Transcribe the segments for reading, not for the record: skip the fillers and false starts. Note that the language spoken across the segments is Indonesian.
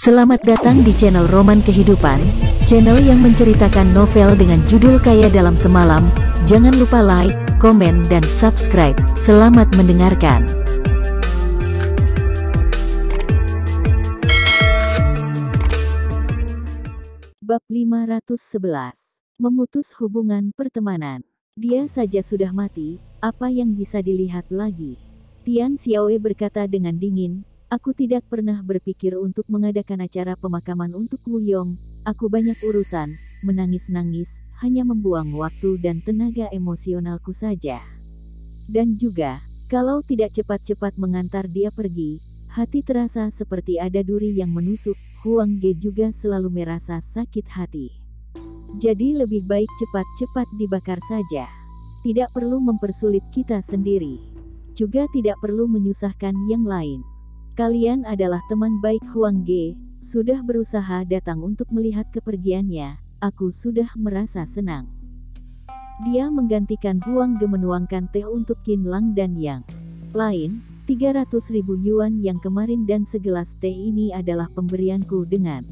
Selamat datang di channel Roman Kehidupan, channel yang menceritakan novel dengan judul Kaya Dalam Semalam. Jangan lupa like, komen, dan subscribe. Selamat mendengarkan. Bab 511. Memutus hubungan pertemanan. Dia saja sudah mati, apa yang bisa dilihat lagi? Tian Xiaoe berkata dengan dingin. Aku tidak pernah berpikir untuk mengadakan acara pemakaman untuk Wu Yong. Aku banyak urusan, menangis-nangis, hanya membuang waktu dan tenaga emosionalku saja. Dan juga, kalau tidak cepat-cepat mengantar dia pergi, hati terasa seperti ada duri yang menusuk. Huang Ge juga selalu merasa sakit hati. Jadi lebih baik cepat-cepat dibakar saja. Tidak perlu mempersulit kita sendiri. Juga tidak perlu menyusahkan yang lain. Kalian adalah teman baik Huang Ge, sudah berusaha datang untuk melihat kepergiannya, aku sudah merasa senang. Dia menggantikan Huang Ge menuangkan teh untuk Qin Lang dan yang lain, 300.000 yuan yang kemarin dan segelas teh ini adalah pemberianku dengan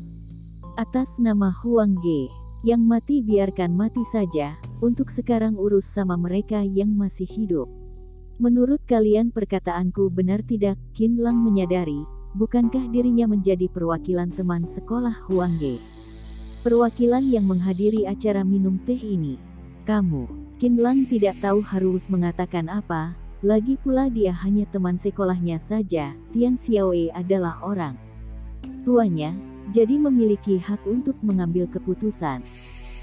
atas nama Huang Ge. Yang mati biarkan mati saja, untuk sekarang urus sama mereka yang masih hidup. Menurut kalian perkataanku benar tidak? Qin Lang menyadari, bukankah dirinya menjadi perwakilan teman sekolah Huang Ge? Perwakilan yang menghadiri acara minum teh ini. Kamu, Qin Lang tidak tahu harus mengatakan apa, lagi pula dia hanya teman sekolahnya saja. Tian Xiaoe adalah orang tuanya, jadi memiliki hak untuk mengambil keputusan.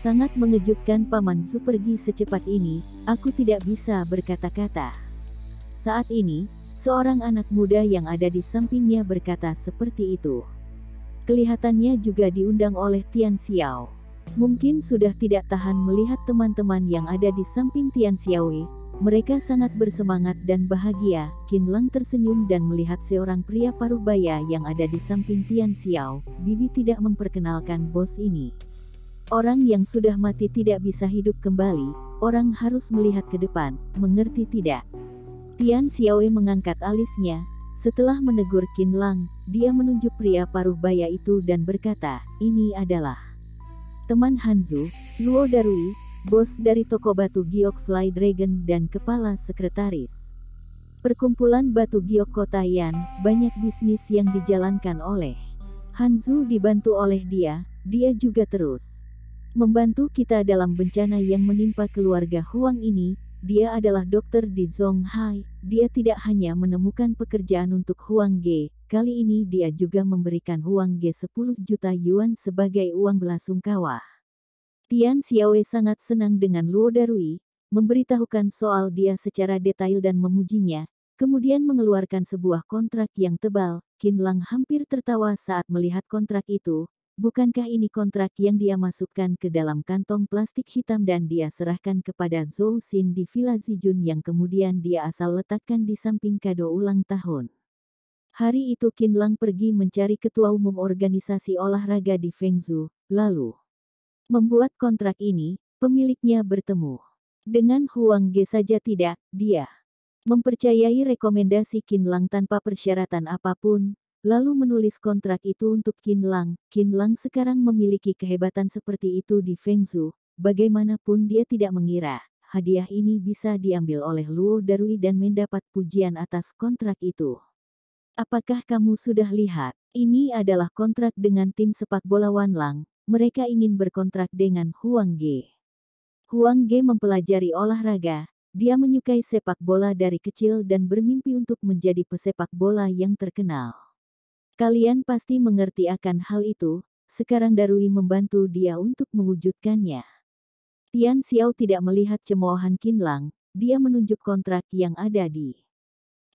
Sangat mengejutkan Paman Zhu pergi secepat ini, aku tidak bisa berkata-kata. Saat ini, seorang anak muda yang ada di sampingnya berkata seperti itu. Kelihatannya juga diundang oleh Tian Xiao. Mungkin sudah tidak tahan melihat teman-teman yang ada di samping Tian Xiaoe. Mereka sangat bersemangat dan bahagia. Qin Lang tersenyum dan melihat seorang pria paruh baya yang ada di samping Tian Xiao. Bibi tidak memperkenalkan bos ini. Orang yang sudah mati tidak bisa hidup kembali. Orang harus melihat ke depan, mengerti tidak? Tian Xiaoe mengangkat alisnya. Setelah menegur Qin Lang, dia menunjuk pria paruh baya itu dan berkata, ini adalah teman Hanzu, Luo Darui, bos dari toko batu giok Fly Dragon dan kepala sekretaris perkumpulan batu giok kota Yan. Banyak bisnis yang dijalankan oleh Hanzu dibantu oleh dia juga terus membantu kita dalam bencana yang menimpa keluarga Huang ini. Dia adalah dokter di Zonghai. Dia tidak hanya menemukan pekerjaan untuk Huang Ge, kali ini dia juga memberikan Huang Ge 10 juta yuan sebagai uang belasungkawa. Tian Xiaoe sangat senang dengan Luo Darui, memberitahukan soal dia secara detail dan memujinya, kemudian mengeluarkan sebuah kontrak yang tebal. Qin Lang hampir tertawa saat melihat kontrak itu. Bukankah ini kontrak yang dia masukkan ke dalam kantong plastik hitam dan dia serahkan kepada Zhou Xin di Villa Zijun yang kemudian dia asal letakkan di samping kado ulang tahun. Hari itu Qin Lang pergi mencari ketua umum organisasi olahraga di Fengzhou, lalu membuat kontrak ini. Pemiliknya bertemu dengan Huang Ge saja tidak, dia mempercayai rekomendasi Qin Lang tanpa persyaratan apapun. Lalu menulis kontrak itu untuk Qin Lang. Qin Lang sekarang memiliki kehebatan seperti itu di Fengzhou. Bagaimanapun dia tidak mengira, hadiah ini bisa diambil oleh Luo Darui dan mendapat pujian atas kontrak itu. Apakah kamu sudah lihat? Ini adalah kontrak dengan tim sepak bola Wanlang. Mereka ingin berkontrak dengan Huang Ge. Huang Ge mempelajari olahraga. Dia menyukai sepak bola dari kecil dan bermimpi untuk menjadi pesepak bola yang terkenal. Kalian pasti mengerti akan hal itu, sekarang Darui membantu dia untuk mewujudkannya. Tian Xiao tidak melihat cemoohan Qin Lang, dia menunjuk kontrak yang ada di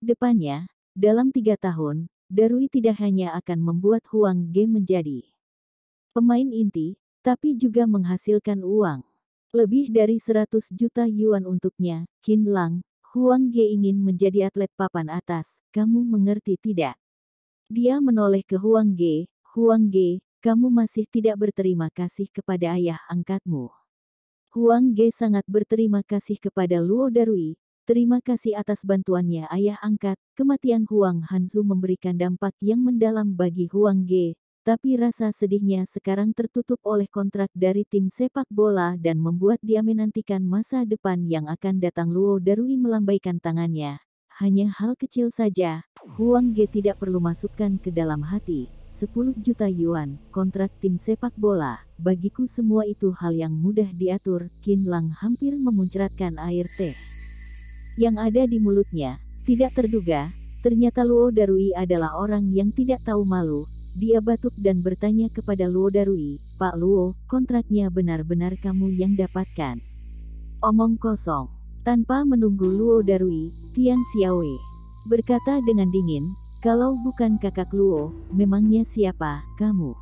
depannya. Dalam 3 tahun, Darui tidak hanya akan membuat Huang Ge menjadi pemain inti, tapi juga menghasilkan uang. Lebih dari 100 juta yuan untuknya. Qin Lang, Huang Ge ingin menjadi atlet papan atas, kamu mengerti tidak? Dia menoleh ke Huang Ge. Huang Ge, kamu masih tidak berterima kasih kepada ayah angkatmu. Huang Ge sangat berterima kasih kepada Luo Darui. Terima kasih atas bantuannya ayah angkat. Kematian Huang Hanzu memberikan dampak yang mendalam bagi Huang Ge. tapi rasa sedihnya sekarang tertutup oleh kontrak dari tim sepak bola dan membuat dia menantikan masa depan yang akan datang. Luo Darui melambaikan tangannya. Hanya hal kecil saja, Huang Ge tidak perlu masukkan ke dalam hati. 10 juta yuan, kontrak tim sepak bola, bagiku semua itu hal yang mudah diatur. Qin Lang hampir memuncratkan air teh yang ada di mulutnya. Tidak terduga, ternyata Luo Darui adalah orang yang tidak tahu malu. Dia batuk dan bertanya kepada Luo Darui, "Pak Luo, kontraknya benar-benar kamu yang dapatkan?" Omong kosong. Tanpa menunggu Luo Darui, Tian Xiaowei berkata dengan dingin, "Kalau bukan kakak Luo, memangnya siapa, kamu?"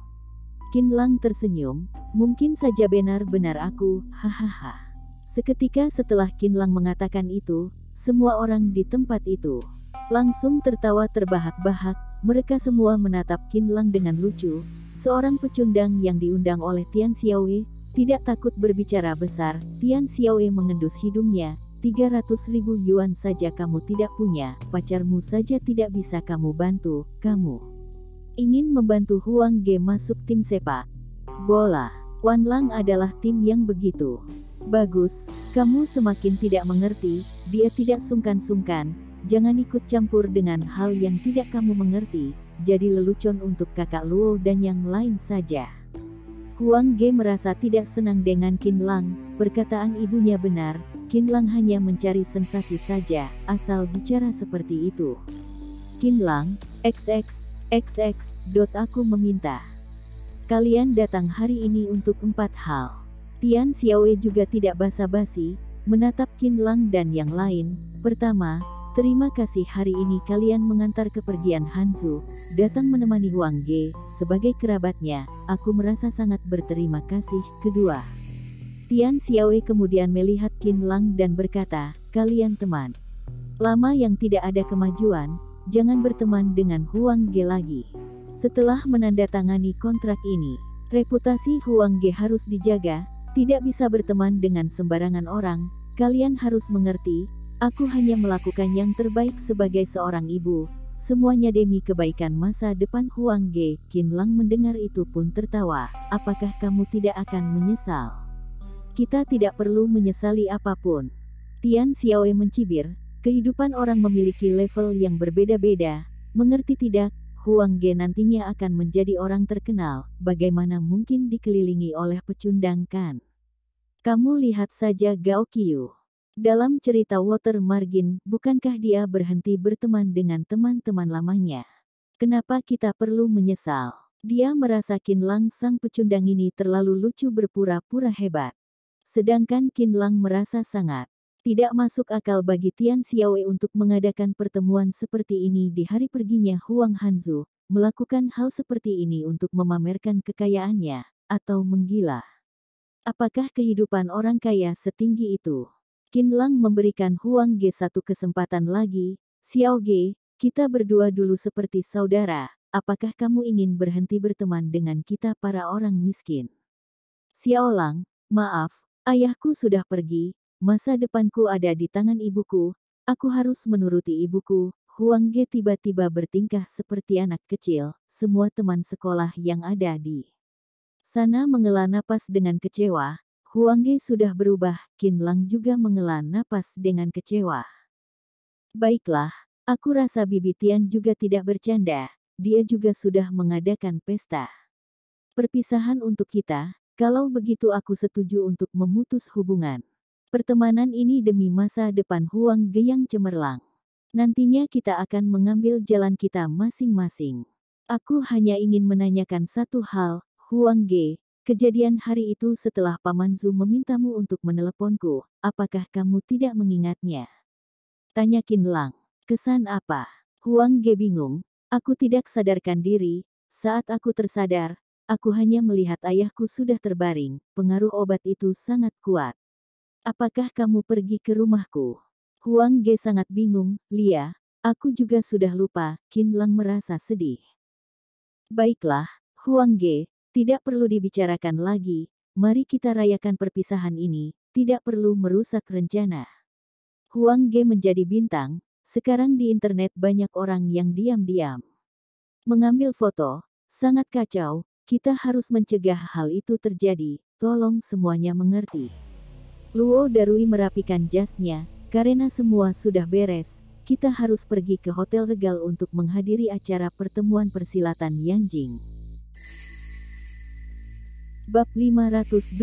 Qin Lang tersenyum, "Mungkin saja benar-benar aku, hahaha." Seketika setelah Qin Lang mengatakan itu, semua orang di tempat itu langsung tertawa terbahak-bahak. Mereka semua menatap Qin Lang dengan lucu. Seorang pecundang yang diundang oleh Tian Xiaowei tidak takut berbicara besar. Tian Xiaowei mengendus hidungnya. 300.000 yuan saja kamu tidak punya, pacarmu saja tidak bisa kamu bantu, kamu ingin membantu Huang Ge masuk tim sepak bola. Wan Lang adalah tim yang begitu bagus, kamu semakin tidak mengerti, dia tidak sungkan-sungkan. Jangan ikut campur dengan hal yang tidak kamu mengerti, jadi lelucon untuk kakak Luo dan yang lain saja. Huang Ge merasa tidak senang dengan Qin Lang, perkataan ibunya benar, Qin Lang hanya mencari sensasi saja, asal bicara seperti itu. Qin Lang, XX, aku meminta kalian datang hari ini untuk 4 hal. Tian Xiaowei juga tidak basa-basi, menatap Qin Lang dan yang lain. Pertama, terima kasih hari ini kalian mengantar kepergian Hanzu, datang menemani Huang Ge, sebagai kerabatnya, aku merasa sangat berterima kasih. Kedua, Tian Xiaowei kemudian melihat Qin Lang dan berkata, kalian teman lama yang tidak ada kemajuan, jangan berteman dengan Huang Ge lagi. Setelah menandatangani kontrak ini, reputasi Huang Ge harus dijaga, tidak bisa berteman dengan sembarangan orang, kalian harus mengerti. Aku hanya melakukan yang terbaik sebagai seorang ibu, semuanya demi kebaikan masa depan Huang Ge. Qin Lang mendengar itu pun tertawa, apakah kamu tidak akan menyesal? Kita tidak perlu menyesali apapun. Tian Xiaowei mencibir, kehidupan orang memiliki level yang berbeda-beda, mengerti tidak? Huang Ge nantinya akan menjadi orang terkenal, bagaimana mungkin dikelilingi oleh pecundang kan? Kamu lihat saja Gao Qiu. Dalam cerita Water Margin, bukankah dia berhenti berteman dengan teman-teman lamanya? Kenapa kita perlu menyesal? Dia merasa Qin Lang sang pecundang ini terlalu lucu berpura-pura hebat. Sedangkan Qin Lang merasa sangat tidak masuk akal bagi Tian Xiaowei untuk mengadakan pertemuan seperti ini di hari perginya Huang Hanzu, melakukan hal seperti ini untuk memamerkan kekayaannya, atau menggila. Apakah kehidupan orang kaya setinggi itu? Qin Lang memberikan Huang Ge satu kesempatan lagi. Xiao Ge, kita berdua dulu seperti saudara, apakah kamu ingin berhenti berteman dengan kita para orang miskin? Xiao Lang, maaf, ayahku sudah pergi, masa depanku ada di tangan ibuku, aku harus menuruti ibuku. Huang Ge tiba-tiba bertingkah seperti anak kecil, semua teman sekolah yang ada di sana menghela napas dengan kecewa. Huang Ge sudah berubah, Qin Lang juga menghela napas dengan kecewa. Baiklah, aku rasa Bibi Tian juga tidak bercanda, dia juga sudah mengadakan pesta perpisahan untuk kita, kalau begitu aku setuju untuk memutus hubungan pertemanan ini demi masa depan Huang Ge yang cemerlang. Nantinya kita akan mengambil jalan kita masing-masing. Aku hanya ingin menanyakan satu hal, Huang Ge. Kejadian hari itu setelah Paman Zhu memintamu untuk meneleponku, apakah kamu tidak mengingatnya? Tanya Qin Lang. Kesan apa? Huang Ge bingung, aku tidak sadarkan diri, saat aku tersadar, aku hanya melihat ayahku sudah terbaring, pengaruh obat itu sangat kuat. Apakah kamu pergi ke rumahku? Huang Ge sangat bingung, Lia, aku juga sudah lupa, Qin Lang merasa sedih. Baiklah, Huang Ge. Tidak perlu dibicarakan lagi, mari kita rayakan perpisahan ini, tidak perlu merusak rencana. Huang Ge menjadi bintang, sekarang di internet banyak orang yang diam-diam mengambil foto, Sangat kacau, kita harus mencegah hal itu terjadi, tolong semuanya mengerti. Luo Darui merapikan jasnya, karena semua sudah beres, kita harus pergi ke Hotel Regal untuk menghadiri acara pertemuan persilatan Yanjing. Bab 512.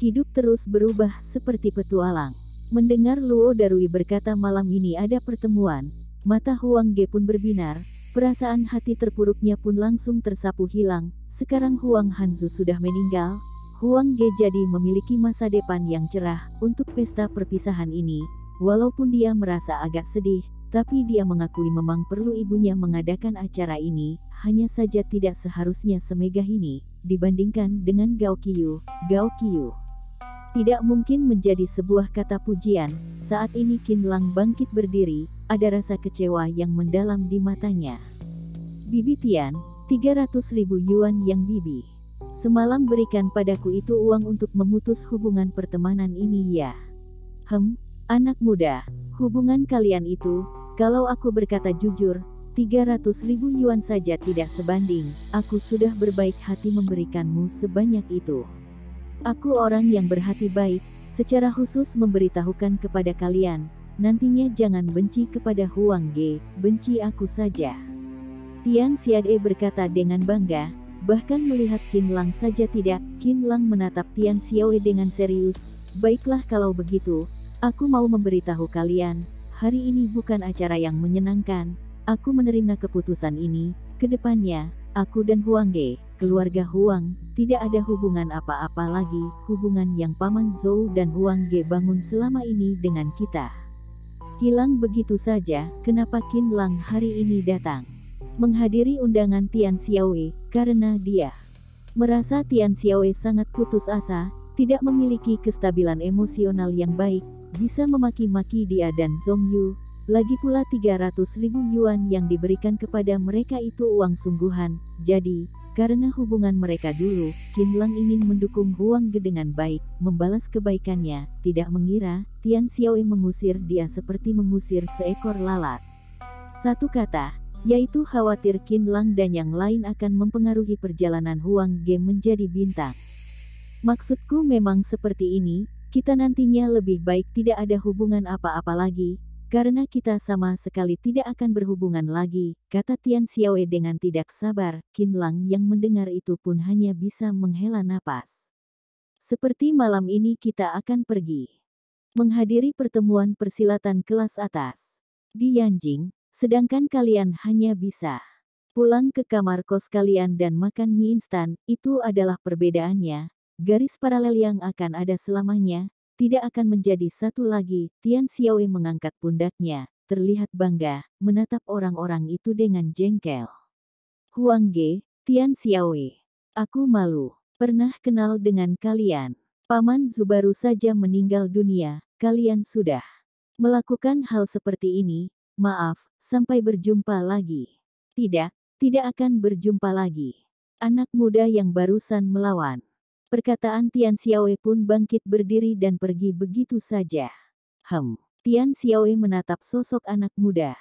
Hidup terus berubah seperti petualang. Mendengar Luo Darui berkata malam ini ada pertemuan, mata Huang Ge pun berbinar, perasaan hati terpuruknya pun langsung tersapu hilang. Sekarang Huang Hanzu sudah meninggal, Huang Ge jadi memiliki masa depan yang cerah untuk pesta perpisahan ini. Walaupun dia merasa agak sedih, tapi dia mengakui memang perlu ibunya mengadakan acara ini, hanya saja tidak seharusnya semegah ini, dibandingkan dengan Gao Qiyu. Gao Qiyu tidak mungkin menjadi sebuah kata pujian. Saat ini Qin Lang bangkit berdiri, ada rasa kecewa yang mendalam di matanya. Bibi Tian, 300.000 yuan yang Bibi semalam berikan padaku itu uang untuk memutus hubungan pertemanan ini ya. Anak muda, hubungan kalian itu, kalau aku berkata jujur, 300.000 yuan saja tidak sebanding, aku sudah berbaik hati memberikanmu sebanyak itu. Aku orang yang berhati baik, secara khusus memberitahukan kepada kalian, nantinya jangan benci kepada Huang Ge, benci aku saja. Tian Xiade berkata dengan bangga, bahkan melihat Qin Lang saja tidak. Qin Lang menatap Tian Xiaoe dengan serius, baiklah kalau begitu, aku mau memberitahu kalian, hari ini bukan acara yang menyenangkan, aku menerima keputusan ini, kedepannya, aku dan Huang Ge, keluarga Huang, tidak ada hubungan apa-apa lagi, hubungan yang Paman Zhou dan Huang Ge bangun selama ini dengan kita hilang begitu saja. Kenapa Qin Lang hari ini datang menghadiri undangan Tian Xiaoe? Karena dia merasa Tian Xiaoe sangat putus asa, tidak memiliki kestabilan emosional yang baik, bisa memaki-maki dia dan Zhong Yu. Lagi pula 300.000 yuan yang diberikan kepada mereka itu uang sungguhan, jadi, karena hubungan mereka dulu, Qin Lang ingin mendukung Huang Ge dengan baik, membalas kebaikannya, tidak mengira, Tian Xiaoe mengusir dia seperti mengusir seekor lalat. Satu kata, yaitu khawatir Qin Lang dan yang lain akan mempengaruhi perjalanan Huang Ge menjadi bintang. Maksudku memang seperti ini, kita nantinya lebih baik tidak ada hubungan apa-apa lagi, karena kita sama sekali tidak akan berhubungan lagi, kata Tian Xiaoe dengan tidak sabar. Qin Lang yang mendengar itu pun hanya bisa menghela napas. Seperti malam ini kita akan pergi menghadiri pertemuan persilatan kelas atas di Yanjing, sedangkan kalian hanya bisa pulang ke kamar kos kalian dan makan mie instan. Itu adalah perbedaannya, garis paralel yang akan ada selamanya, tidak akan menjadi satu lagi. Tian Xiaoe mengangkat pundaknya, terlihat bangga, menatap orang-orang itu dengan jengkel. Huang Ge, Tian Xiaoe, aku malu pernah kenal dengan kalian. Paman Zhu baru saja meninggal dunia, kalian sudah melakukan hal seperti ini, maaf, sampai berjumpa lagi. Tidak, tidak akan berjumpa lagi. Anak muda yang barusan melawan. Perkataan Tian Xiaoe pun bangkit berdiri dan pergi begitu saja. Tian Xiaoe menatap sosok anak muda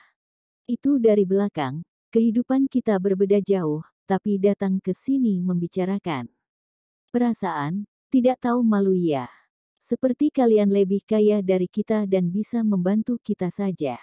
itu dari belakang. Kehidupan kita berbeda jauh, tapi datang ke sini membicarakan perasaan, tidak tahu malu ya. Seperti kalian lebih kaya dari kita dan bisa membantu kita saja.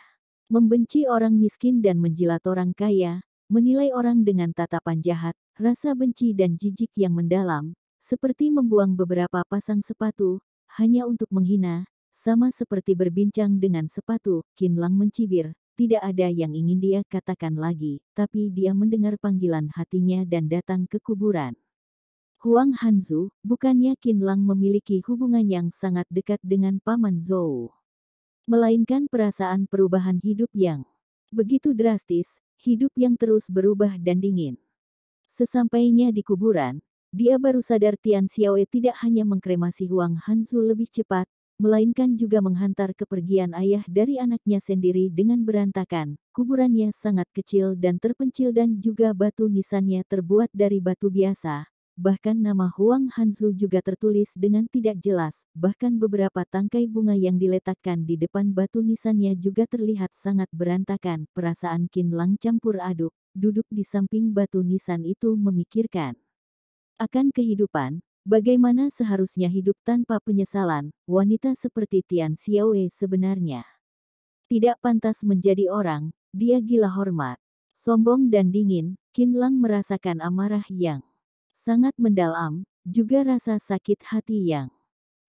Membenci orang miskin dan menjilat orang kaya, menilai orang dengan tatapan jahat, rasa benci dan jijik yang mendalam, seperti membuang beberapa pasang sepatu, hanya untuk menghina, sama seperti berbincang dengan sepatu. Qin Lang mencibir, tidak ada yang ingin dia katakan lagi, tapi dia mendengar panggilan hatinya dan datang ke kuburan Huang Hanzu. Bukannya Qin Lang memiliki hubungan yang sangat dekat dengan Paman Zhou, melainkan perasaan perubahan hidup yang begitu drastis, hidup yang terus berubah dan dingin. Sesampainya di kuburan, dia baru sadar Tian Xiaoe tidak hanya mengkremasi Huang Hanzu lebih cepat, melainkan juga menghantar kepergian ayah dari anaknya sendiri dengan berantakan. Kuburannya sangat kecil dan terpencil dan juga batu nisannya terbuat dari batu biasa. Bahkan nama Huang Hanzu juga tertulis dengan tidak jelas, bahkan beberapa tangkai bunga yang diletakkan di depan batu nisannya juga terlihat sangat berantakan. Perasaan Qin Lang campur aduk, duduk di samping batu nisan itu memikirkan akan kehidupan, bagaimana seharusnya hidup tanpa penyesalan. Wanita seperti Tian Xiaowei sebenarnya tidak pantas menjadi orang, dia gila hormat. Sombong dan dingin, Qin Lang merasakan amarah yang sangat mendalam, juga rasa sakit hati yang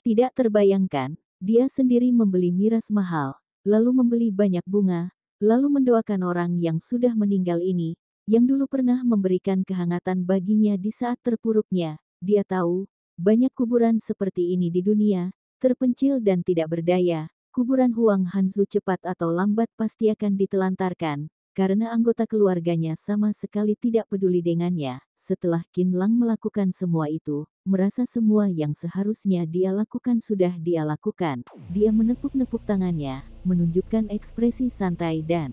tidak terbayangkan. Dia sendiri membeli miras mahal, lalu membeli banyak bunga, lalu mendoakan orang yang sudah meninggal ini, yang dulu pernah memberikan kehangatan baginya di saat terpuruknya. Dia tahu, banyak kuburan seperti ini di dunia, terpencil dan tidak berdaya. Kuburan Huang Hanzu cepat atau lambat pasti akan ditelantarkan, karena anggota keluarganya sama sekali tidak peduli dengannya. Setelah Qin Lang melakukan semua itu, merasa semua yang seharusnya dia lakukan sudah dia lakukan. Dia menepuk-nepuk tangannya, menunjukkan ekspresi santai dan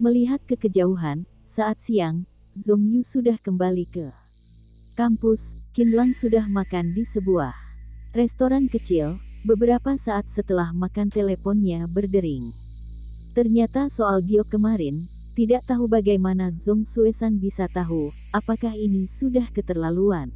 melihat ke kejauhan. Saat siang, Zhong Yu sudah kembali ke kampus. Qin Lang sudah makan di sebuah restoran kecil. Beberapa saat setelah makan teleponnya berdering. Ternyata soal giok kemarin, tidak tahu bagaimana Zhong Suesan bisa tahu, apakah ini sudah keterlaluan.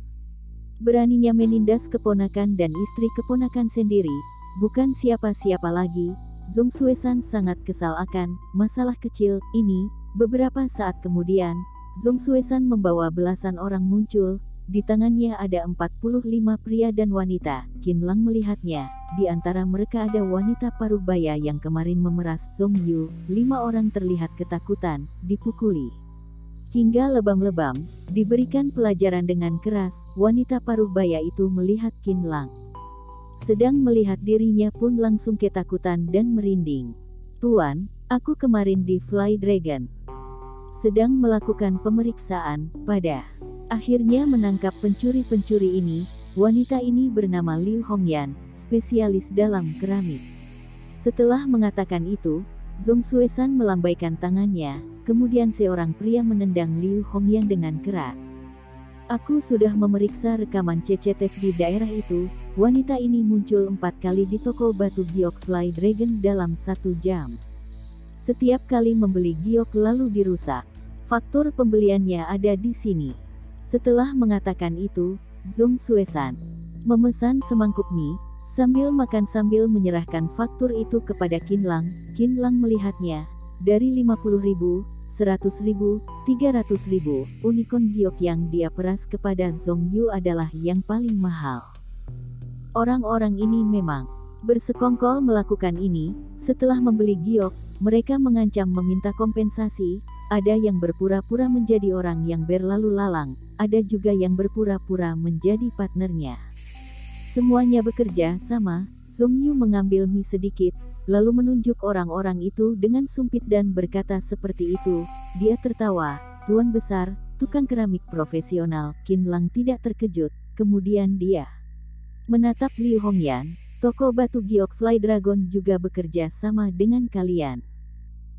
Beraninya menindas keponakan dan istri keponakan sendiri, bukan siapa-siapa lagi. Zhong Suesan sangat kesal akan masalah kecil ini. Beberapa saat kemudian, Zhong Suesan membawa belasan orang muncul. Di tangannya ada 45 pria dan wanita. Qin Lang melihatnya. Di antara mereka ada wanita paruh baya yang kemarin memeras Zhong Yu. 5 orang terlihat ketakutan, dipukuli hingga lebam-lebam, diberikan pelajaran dengan keras. Wanita paruh baya itu melihat Qin Lang sedang melihat dirinya pun langsung ketakutan dan merinding. "Tuan, aku kemarin di Fly Dragon sedang melakukan pemeriksaan, pada akhirnya menangkap pencuri-pencuri ini." Wanita ini bernama Liu Hongyan, spesialis dalam keramik. Setelah mengatakan itu, Zhong Suesan melambaikan tangannya, kemudian seorang pria menendang Liu Hongyan dengan keras. "Aku sudah memeriksa rekaman CCTV di daerah itu. Wanita ini muncul 4 kali di toko batu giok Fly Dragon dalam 1 jam. Setiap kali membeli giok lalu dirusak. Faktur pembeliannya ada di sini." Setelah mengatakan itu, Zhong Suesan memesan semangkuk mie, sambil makan sambil menyerahkan faktur itu kepada Qin Lang. Qin Lang melihatnya. Dari 50.000, 100.000, 300.000, unicorn giok yang dia peras kepada Zhong Yu adalah yang paling mahal. Orang-orang ini memang bersekongkol melakukan ini. Setelah membeli giok, mereka mengancam meminta kompensasi. Ada yang berpura-pura menjadi orang yang berlalu lalang, ada juga yang berpura-pura menjadi partnernya. Semuanya bekerja sama. Zhong Yu mengambil mie sedikit, lalu menunjuk orang-orang itu dengan sumpit dan berkata seperti itu. Dia tertawa. "Tuan besar, tukang keramik profesional." Qin Lang tidak terkejut. Kemudian dia menatap Liu Hongyan. "Toko batu giok Fly Dragon juga bekerja sama dengan kalian?"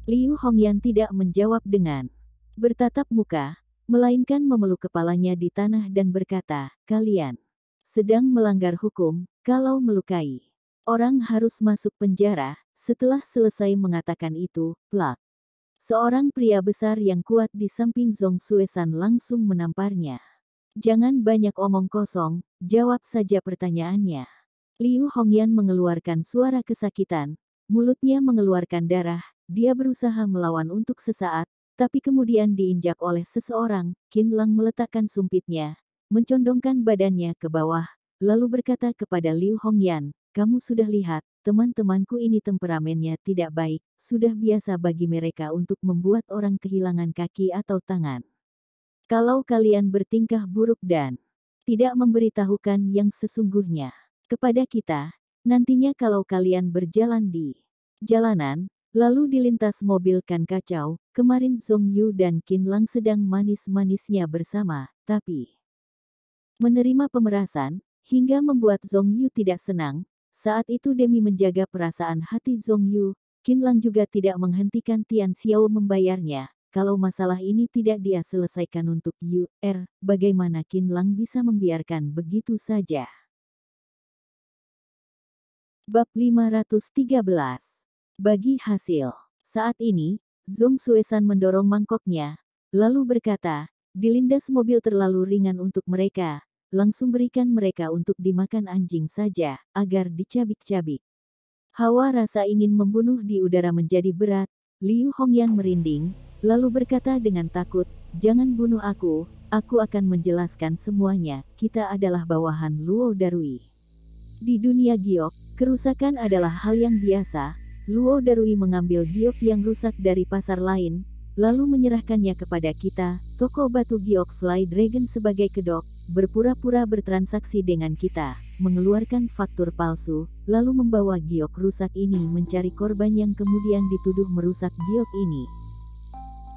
Liu Hongyan tidak menjawab dengan bertatap muka, melainkan memeluk kepalanya di tanah dan berkata, "Kalian sedang melanggar hukum. Kalau melukai orang harus masuk penjara." Setelah selesai mengatakan itu, plak, seorang pria besar yang kuat di samping Zhong Suesan langsung menamparnya. "Jangan banyak omong kosong, jawab saja pertanyaannya." Liu Hongyan mengeluarkan suara kesakitan, mulutnya mengeluarkan darah. Dia berusaha melawan untuk sesaat, tapi kemudian diinjak oleh seseorang. Qin Lang meletakkan sumpitnya, mencondongkan badannya ke bawah, lalu berkata kepada Liu Hongyan, "Kamu sudah lihat, teman-temanku ini temperamennya tidak baik, sudah biasa bagi mereka untuk membuat orang kehilangan kaki atau tangan. Kalau kalian bertingkah buruk dan tidak memberitahukan yang sesungguhnya kepada kita, nantinya kalau kalian berjalan di jalanan, lalu dilintas mobil kan kacau." Kemarin Zhong Yu dan Qin Lang sedang manis-manisnya bersama, tapi menerima pemerasan, hingga membuat Zhong Yu tidak senang. Saat itu demi menjaga perasaan hati Zhong Yu, Qin Lang juga tidak menghentikan Tian Xiao membayarnya. Kalau masalah ini tidak dia selesaikan untuk Yu, bagaimana Qin Lang bisa membiarkan begitu saja? Bab 513. Bagi hasil. Saat ini, Zhong Suesan mendorong mangkoknya, lalu berkata, "Dilindas mobil terlalu ringan untuk mereka, langsung berikan mereka untuk dimakan anjing saja, agar dicabik-cabik." Hawa rasa ingin membunuh di udara menjadi berat. Liu Hongyan merinding, lalu berkata dengan takut, "Jangan bunuh aku akan menjelaskan semuanya, kita adalah bawahan Luo Darui." Di dunia giok, kerusakan adalah hal yang biasa. Luo Darui mengambil giok yang rusak dari pasar lain, lalu menyerahkannya kepada kita, toko batu giok Fly Dragon sebagai kedok, berpura-pura bertransaksi dengan kita, mengeluarkan faktur palsu, lalu membawa giok rusak ini mencari korban yang kemudian dituduh merusak giok ini.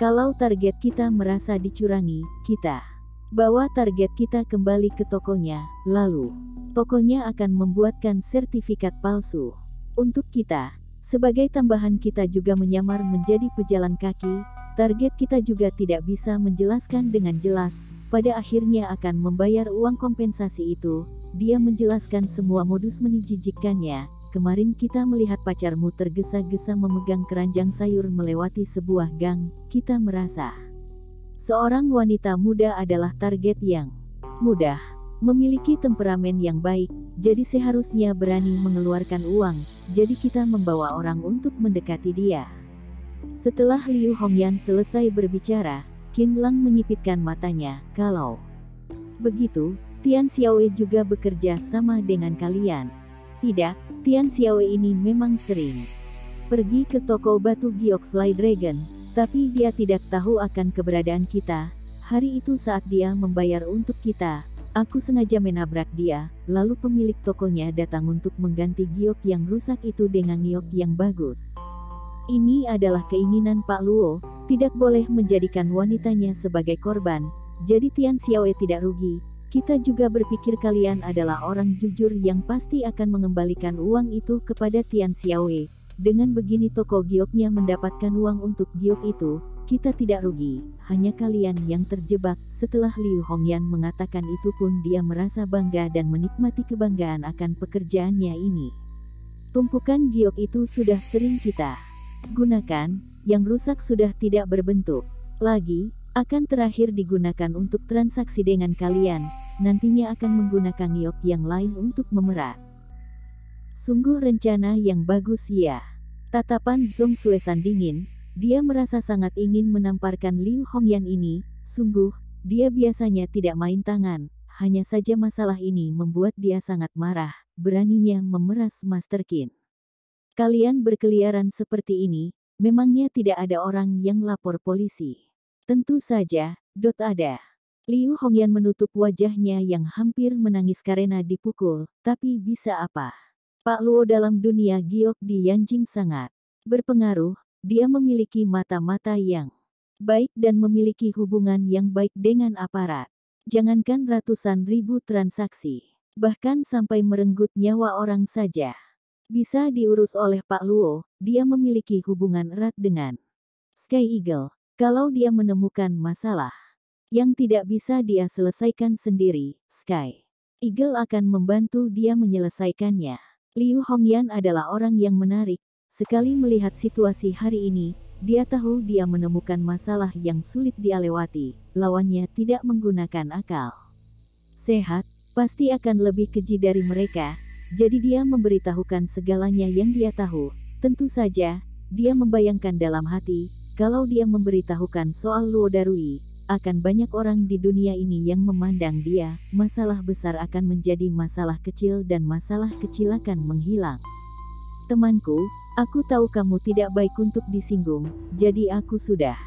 Kalau target kita merasa dicurangi, kita bawa target kita kembali ke tokonya, lalu tokonya akan membuatkan sertifikat palsu untuk kita. Sebagai tambahan kita juga menyamar menjadi pejalan kaki, target kita juga tidak bisa menjelaskan dengan jelas, pada akhirnya akan membayar uang kompensasi itu. Dia menjelaskan semua modus menjijikkannya. Kemarin kita melihat pacarmu tergesa-gesa memegang keranjang sayur melewati sebuah gang, kita merasa seorang wanita muda adalah target yang mudah, memiliki temperamen yang baik, jadi seharusnya berani mengeluarkan uang, jadi kita membawa orang untuk mendekati dia. Setelah Liu Hongyan selesai berbicara, Qin Lang menyipitkan matanya, "Kalau begitu, Tian Xiaowei juga bekerja sama dengan kalian?" "Tidak, Tian Xiaowei ini memang sering pergi ke toko batu giok Fly Dragon, tapi dia tidak tahu akan keberadaan kita. Hari itu saat dia membayar untuk kita, aku sengaja menabrak dia, lalu pemilik tokonya datang untuk mengganti giok yang rusak itu dengan giok yang bagus. Ini adalah keinginan Pak Luo, tidak boleh menjadikan wanitanya sebagai korban, jadi Tian Xiaowei tidak rugi. Kita juga berpikir kalian adalah orang jujur yang pasti akan mengembalikan uang itu kepada Tian Xiaowei. Dengan begini toko gioknya mendapatkan uang untuk giok itu, kita tidak rugi, hanya kalian yang terjebak." Setelah Liu Hongyan mengatakan itu pun dia merasa bangga dan menikmati kebanggaan akan pekerjaannya ini. Tumpukan giok itu sudah sering kita gunakan, yang rusak sudah tidak berbentuk lagi, akan terakhir digunakan untuk transaksi dengan kalian, nantinya akan menggunakan giok yang lain untuk memeras. Sungguh rencana yang bagus ya. Tatapan Zhong Suesan dingin, dia merasa sangat ingin menamparkan Liu Hongyan ini, sungguh, dia biasanya tidak main tangan, hanya saja masalah ini membuat dia sangat marah, beraninya memeras Master Qin. "Kalian berkeliaran seperti ini, memangnya tidak ada orang yang lapor polisi?" "Tentu saja, ada." Liu Hongyan menutup wajahnya yang hampir menangis karena dipukul, tapi bisa apa? Pak Luo dalam dunia giok di Yanjing sangat berpengaruh, dia memiliki mata-mata yang baik dan memiliki hubungan yang baik dengan aparat. Jangankan ratusan ribu transaksi, bahkan sampai merenggut nyawa orang saja bisa diurus oleh Pak Luo. Dia memiliki hubungan erat dengan Sky Eagle. Kalau dia menemukan masalah yang tidak bisa dia selesaikan sendiri, Sky Eagle akan membantu dia menyelesaikannya. Liu Hongyan adalah orang yang menarik. Sekali melihat situasi hari ini, dia tahu dia menemukan masalah yang sulit dia lewati. Lawannya tidak menggunakan akal sehat, pasti akan lebih keji dari mereka. Jadi dia memberitahukan segalanya yang dia tahu. Tentu saja, dia membayangkan dalam hati, kalau dia memberitahukan soal Luo Darui, akan banyak orang di dunia ini yang memandang dia, masalah besar akan menjadi masalah kecil dan masalah kecil akan menghilang. "Temanku, aku tahu kamu tidak baik untuk disinggung, jadi aku sudah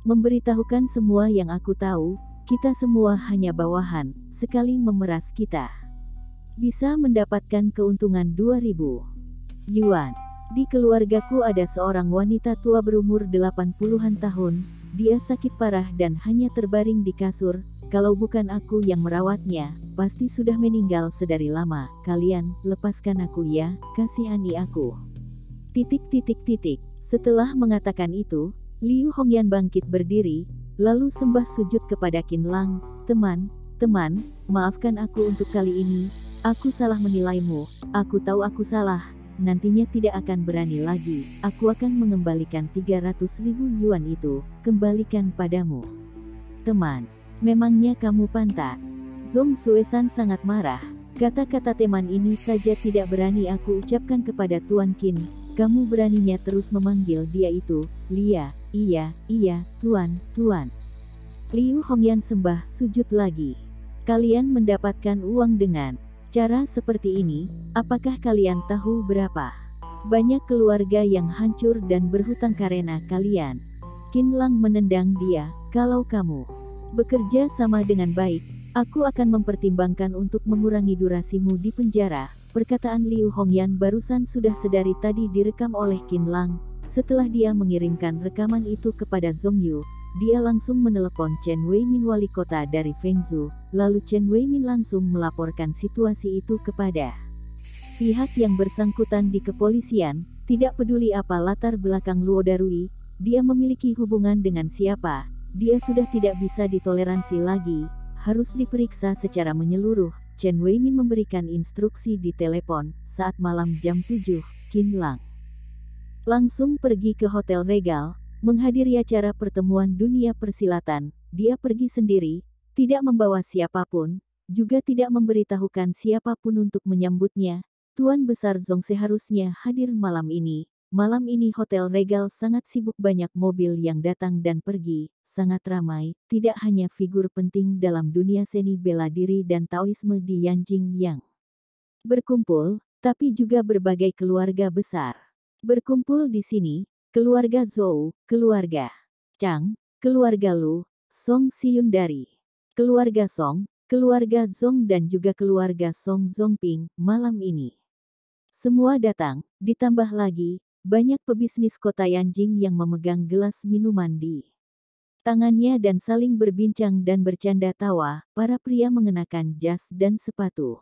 memberitahukan semua yang aku tahu. Kita semua hanya bawahan, sekali memeras kita bisa mendapatkan keuntungan 2.000 yuan. Di keluargaku ada seorang wanita tua berumur 80-an tahun, dia sakit parah dan hanya terbaring di kasur, kalau bukan aku yang merawatnya, pasti sudah meninggal sedari lama. Kalian, lepaskan aku ya, kasihani aku." Setelah mengatakan itu, Liu Hongyan bangkit berdiri, lalu sembah sujud kepada Qin Lang. Teman, maafkan aku untuk kali ini, aku salah menilaimu, aku tahu aku salah, nantinya tidak akan berani lagi. Aku akan mengembalikan 300.000 yuan itu, kembalikan padamu. Teman, memangnya kamu pantas? Zhong Xuesan sangat marah. Kata-kata teman ini saja tidak berani aku ucapkan kepada Tuan Qin. Kamu beraninya terus memanggil dia itu, Lia. Iya, Tuan. Liu Hongyan sembah sujud lagi. Kalian mendapatkan uang dengan cara seperti ini, apakah kalian tahu berapa banyak keluarga yang hancur dan berhutang karena kalian? Qin Lang menendang dia, kalau kamu bekerja sama dengan baik, aku akan mempertimbangkan untuk mengurangi durasimu di penjara. Perkataan Liu Hongyan barusan sudah sedari tadi direkam oleh Qin Lang. Setelah dia mengirimkan rekaman itu kepada Zhong Yu, dia langsung menelepon Chen Weimin wali kota dari Fengzhou, lalu Chen Weimin langsung melaporkan situasi itu kepada pihak yang bersangkutan di kepolisian. Tidak peduli apa latar belakang Luo Darui, dia memiliki hubungan dengan siapa, dia sudah tidak bisa ditoleransi lagi, harus diperiksa secara menyeluruh. Chen Weimin memberikan instruksi di telepon. Saat malam jam 7, Qin Lang langsung pergi ke Hotel Regal, menghadiri acara pertemuan dunia persilatan. Dia pergi sendiri, tidak membawa siapapun, juga tidak memberitahukan siapapun untuk menyambutnya. Tuan Besar Zhong seharusnya hadir malam ini. Malam ini Hotel Regal sangat sibuk, banyak mobil yang datang dan pergi, sangat ramai, tidak hanya figur penting dalam dunia seni bela diri dan Taoisme di Yanjing yang berkumpul, tapi juga berbagai keluarga besar berkumpul di sini. Keluarga Zhou, keluarga Chang, keluarga Lu, Song Xiundari, keluarga Song, keluarga Zhong dan juga keluarga Song Zhongping. Malam ini semua datang, ditambah lagi banyak pebisnis kota Yanjing yang memegang gelas minuman di tangannya dan saling berbincang dan bercanda tawa. Para pria mengenakan jas dan sepatu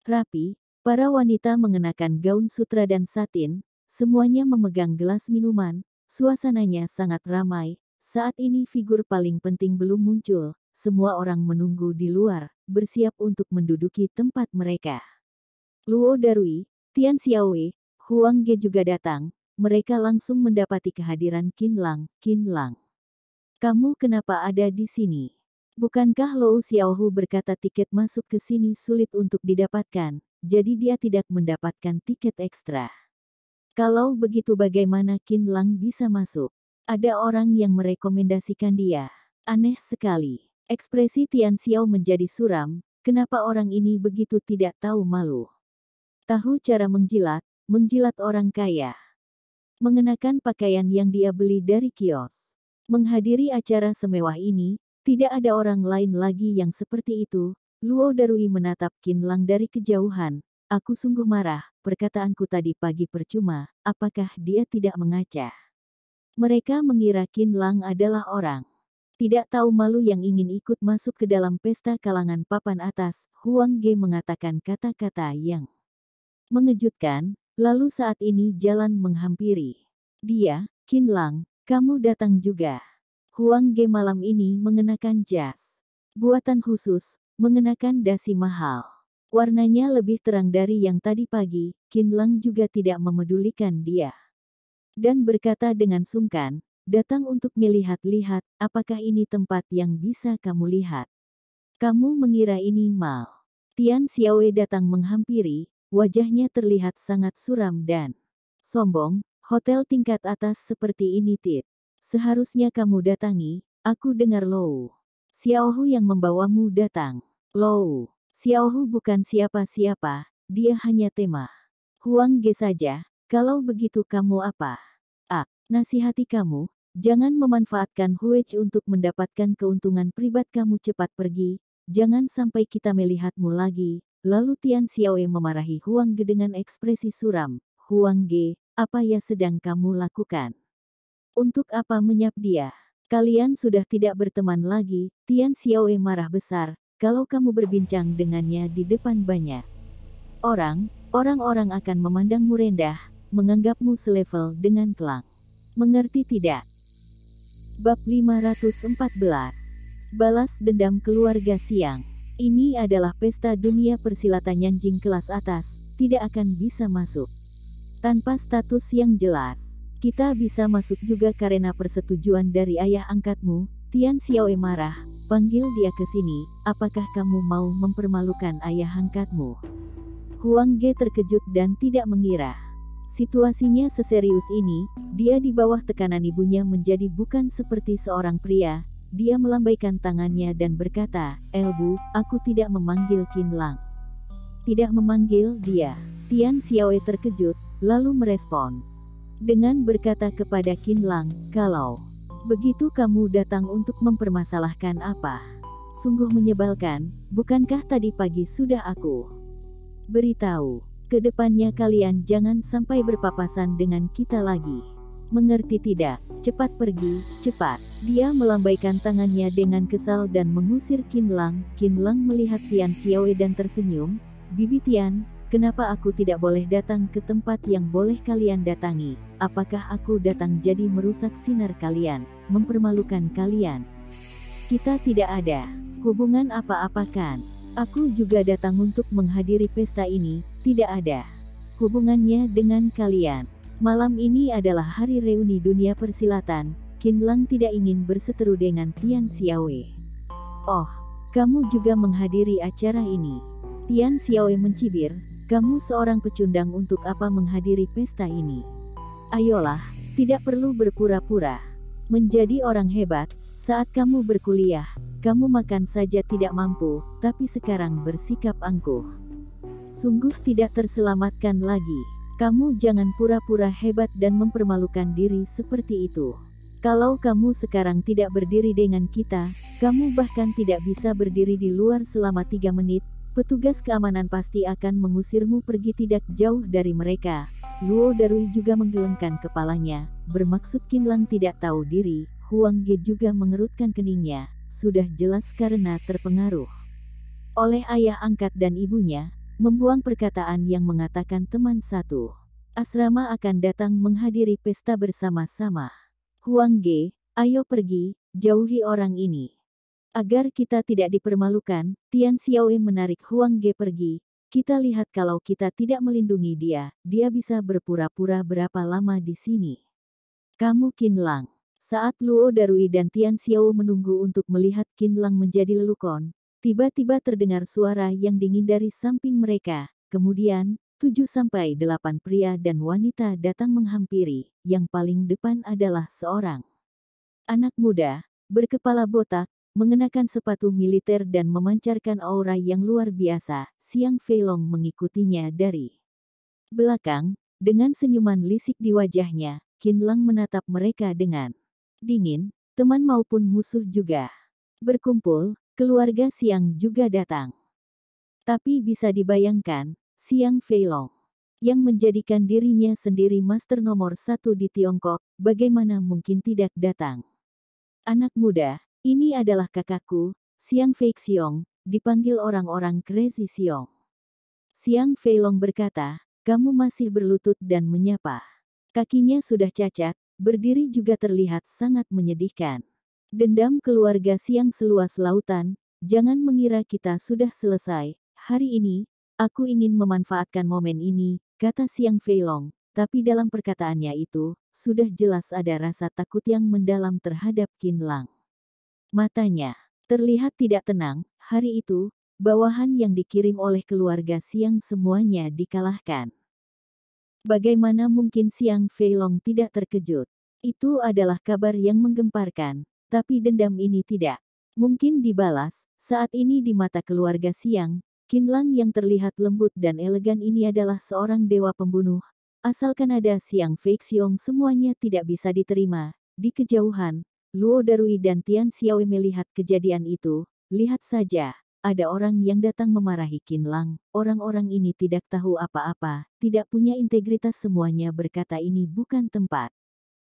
rapi, para wanita mengenakan gaun sutra dan satin, semuanya memegang gelas minuman. Suasananya sangat ramai. Saat ini figur paling penting belum muncul, semua orang menunggu di luar, bersiap untuk menduduki tempat mereka. Luo Darui, Tian Xiaowei, Huang Ge juga datang. Mereka langsung mendapati kehadiran Qin Lang. Qin Lang, kamu kenapa ada di sini? Bukankah Lou Xiaohu berkata tiket masuk ke sini sulit untuk didapatkan, jadi dia tidak mendapatkan tiket ekstra? Kalau begitu bagaimana Qin Lang bisa masuk? Ada orang yang merekomendasikan dia. Aneh sekali. Ekspresi Tian Xiao menjadi suram. Kenapa orang ini begitu tidak tahu malu? Tahu cara menjilat orang kaya. Mengenakan pakaian yang dia beli dari kios. Menghadiri acara semewah ini, tidak ada orang lain lagi yang seperti itu. Luo Darui menatap Qin Lang dari kejauhan. Aku sungguh marah, perkataanku tadi pagi percuma, apakah dia tidak mengaca? Mereka mengira Qin Lang adalah orang tidak tahu malu yang ingin ikut masuk ke dalam pesta kalangan papan atas. Huang Ge mengatakan kata-kata yang mengejutkan, lalu saat ini jalan menghampiri dia. Qin Lang, kamu datang juga. Huang Ge malam ini mengenakan jas buatan khusus, mengenakan dasi mahal. Warnanya lebih terang dari yang tadi pagi. Qin Lang juga tidak memedulikan dia dan berkata dengan sungkan, datang untuk melihat-lihat, apakah ini tempat yang bisa kamu lihat? Kamu mengira ini mal? Tian Xiaowei datang menghampiri, wajahnya terlihat sangat suram dan sombong. Hotel tingkat atas seperti ini seharusnya kamu datangi. Aku dengar Lou Xiaohu yang membawamu datang. Lou Xiaohu bukan siapa-siapa, dia hanya tema Huang Ge saja. Kalau begitu kamu apa? Nasihati kamu, jangan memanfaatkan Huech untuk mendapatkan keuntungan pribadi. Kamu cepat pergi, jangan sampai kita melihatmu lagi. Lalu Tian Xiaowei memarahi Huang Ge dengan ekspresi suram. Huang Ge, apa yang sedang kamu lakukan? Untuk apa menyap dia? Kalian sudah tidak berteman lagi. Tian Xiaowei marah besar. Kalau kamu berbincang dengannya di depan banyak orang-orang akan memandangmu rendah, menganggapmu selevel dengan Klang. Mengerti tidak? Bab 514. Balas dendam keluarga Siang. Ini adalah pesta dunia persilatan Yanjing kelas atas, tidak akan bisa masuk tanpa status yang jelas. Kita bisa masuk juga karena persetujuan dari ayah angkatmu. Tian Xiaoe marah, panggil dia ke sini, apakah kamu mau mempermalukan ayah angkatmu? Huang Ge terkejut dan tidak mengira. Situasinya seserius ini, dia di bawah tekanan ibunya menjadi bukan seperti seorang pria. Dia melambaikan tangannya dan berkata, "Elbu, aku tidak memanggil Qin Lang." Tidak memanggil dia. Tian Xiaoe terkejut, lalu merespons dengan berkata kepada Qin Lang, "Kalau begitu kamu datang untuk mempermasalahkan apa? Sungguh menyebalkan, bukankah tadi pagi sudah aku beritahu, kedepannya kalian jangan sampai berpapasan dengan kita lagi. Mengerti tidak? Cepat pergi, cepat." Dia melambaikan tangannya dengan kesal dan mengusir Qin Lang. Qin Lang melihat Tian Xiaoe dan tersenyum, "Bibi Tian, kenapa aku tidak boleh datang ke tempat yang boleh kalian datangi? Apakah aku datang jadi merusak sinar kalian, mempermalukan kalian? Kita tidak ada hubungan apa-apa kan? Aku juga datang untuk menghadiri pesta ini, tidak ada hubungannya dengan kalian. Malam ini adalah hari reuni dunia persilatan." Qin Lang tidak ingin berseteru dengan Tian Xiaoe. "Oh, kamu juga menghadiri acara ini?" Tian Xiaoe mencibir, "Kamu seorang pecundang, untuk apa menghadiri pesta ini? Ayolah, tidak perlu berpura-pura menjadi orang hebat. Saat kamu berkuliah, kamu makan saja tidak mampu, tapi sekarang bersikap angkuh. Sungguh tidak terselamatkan lagi. Kamu jangan pura-pura hebat dan mempermalukan diri seperti itu. Kalau kamu sekarang tidak berdiri dengan kita, kamu bahkan tidak bisa berdiri di luar selama 3 menit. Petugas keamanan pasti akan mengusirmu pergi tidak jauh dari mereka." Luo Darui juga menggelengkan kepalanya, bermaksud Qin Lang tidak tahu diri. Huang Ge juga mengerutkan keningnya, sudah jelas karena terpengaruh oleh ayah angkat dan ibunya, membuang perkataan yang mengatakan teman satu asrama akan datang menghadiri pesta bersama-sama. "Huang Ge, ayo pergi, jauhi orang ini. Agar kita tidak dipermalukan." Tian Xiaoe menarik Huang Ge pergi. "Kita lihat kalau kita tidak melindungi dia, dia bisa berpura-pura berapa lama di sini." "Kamu Qin Lang." Saat Luo Darui dan Tian Xiao menunggu untuk melihat Qin Lang menjadi lelukon, tiba-tiba terdengar suara yang dingin dari samping mereka. Kemudian, 7-8 pria dan wanita datang menghampiri. Yang paling depan adalah seorang anak muda, berkepala botak, mengenakan sepatu militer dan memancarkan aura yang luar biasa. Xiang Feilong mengikutinya dari belakang, dengan senyuman lisik di wajahnya. Qin Lang menatap mereka dengan dingin. Teman maupun musuh juga berkumpul, keluarga Xiang juga datang. Tapi bisa dibayangkan, Xiang Feilong yang menjadikan dirinya sendiri master nomor 1 di Tiongkok, bagaimana mungkin tidak datang? "Anak muda, ini adalah kakakku, Xiang Feixiong," dipanggil orang-orang Crazy Xiong. Xiang Feilong berkata, "Kamu masih berlutut dan menyapa." Kakinya sudah cacat, berdiri juga terlihat sangat menyedihkan. "Dendam keluarga Xiang seluas lautan, jangan mengira kita sudah selesai. Hari ini, aku ingin memanfaatkan momen ini," kata Xiang Feilong. Tapi dalam perkataannya itu, sudah jelas ada rasa takut yang mendalam terhadap Qin Lang. Matanya terlihat tidak tenang. Hari itu, bawahan yang dikirim oleh keluarga Xiang semuanya dikalahkan. Bagaimana mungkin Xiang Feilong tidak terkejut? Itu adalah kabar yang menggemparkan, tapi dendam ini tidak mungkin dibalas. Saat ini di mata keluarga Xiang, Qin Lang yang terlihat lembut dan elegan ini adalah seorang dewa pembunuh. Asalkan ada Xiang Feixiong semuanya tidak bisa diterima. Di kejauhan, Luo Darui dan Tian Xiaoe melihat kejadian itu. Lihat saja. Ada orang yang datang memarahi Qin Lang. Orang-orang ini tidak tahu apa-apa, tidak punya integritas, semuanya berkata ini bukan tempat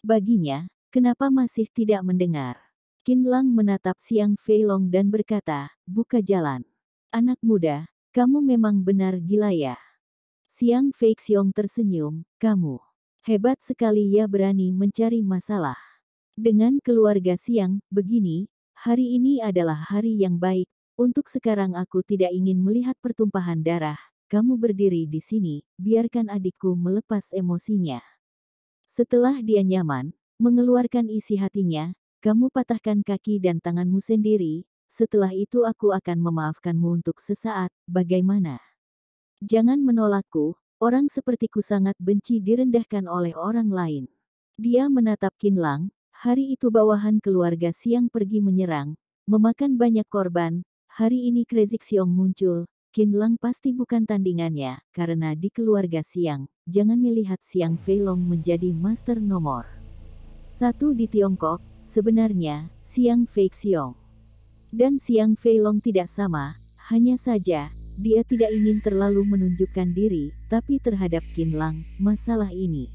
baginya. Kenapa masih tidak mendengar? Qin Lang menatap Xiang Feilong dan berkata, "Buka jalan. Anak muda, kamu memang benar gila ya." Xiang Feixiong tersenyum, "Kamu hebat sekali ya, berani mencari masalah dengan keluarga Xiang. Begini, hari ini adalah hari yang baik. Untuk sekarang aku tidak ingin melihat pertumpahan darah. kamu berdiri di sini, biarkan adikku melepas emosinya. Setelah dia nyaman, mengeluarkan isi hatinya, kamu patahkan kaki dan tanganmu sendiri, setelah itu aku akan memaafkanmu untuk sesaat, bagaimana? Jangan menolakku, orang sepertiku sangat benci direndahkan oleh orang lain. Dia menatap Qinlang, hari itu bawahan keluarga Xiang pergi menyerang, memakan banyak korban, hari ini Crazy Xiong muncul, Qinlang pasti bukan tandingannya, karena di keluarga Xiang, jangan melihat Xiang Feilong menjadi master nomor 1 di Tiongkok, sebenarnya, Xiang Feixiong dan Xiang Feilong tidak sama, hanya saja, dia tidak ingin terlalu menunjukkan diri, tapi terhadap Qinlang, masalah ini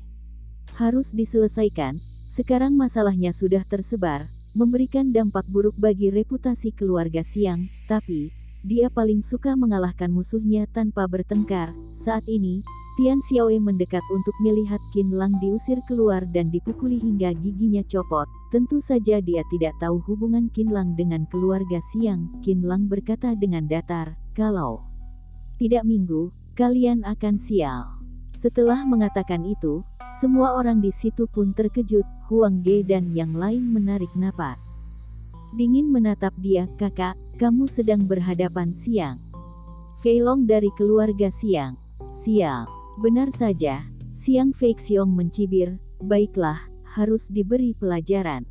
harus diselesaikan. Sekarang masalahnya sudah tersebar, memberikan dampak buruk bagi reputasi keluarga Xiang, tapi dia paling suka mengalahkan musuhnya tanpa bertengkar. Saat ini, Tian Xiaoe mendekat untuk melihat Qinlang diusir keluar dan dipukuli hingga giginya copot. Tentu saja dia tidak tahu hubungan Qinlang dengan keluarga Xiang. Qinlang berkata dengan datar, kalau tidak minggu, kalian akan sial. Setelah mengatakan itu, semua orang di situ pun terkejut. Huang Ge dan yang lain menarik napas dingin menatap dia. Kakak, kamu sedang berhadapan Xiang Feilong dari keluarga Xiang. Sial. Benar saja, Xiang Feixiong mencibir, baiklah, harus diberi pelajaran.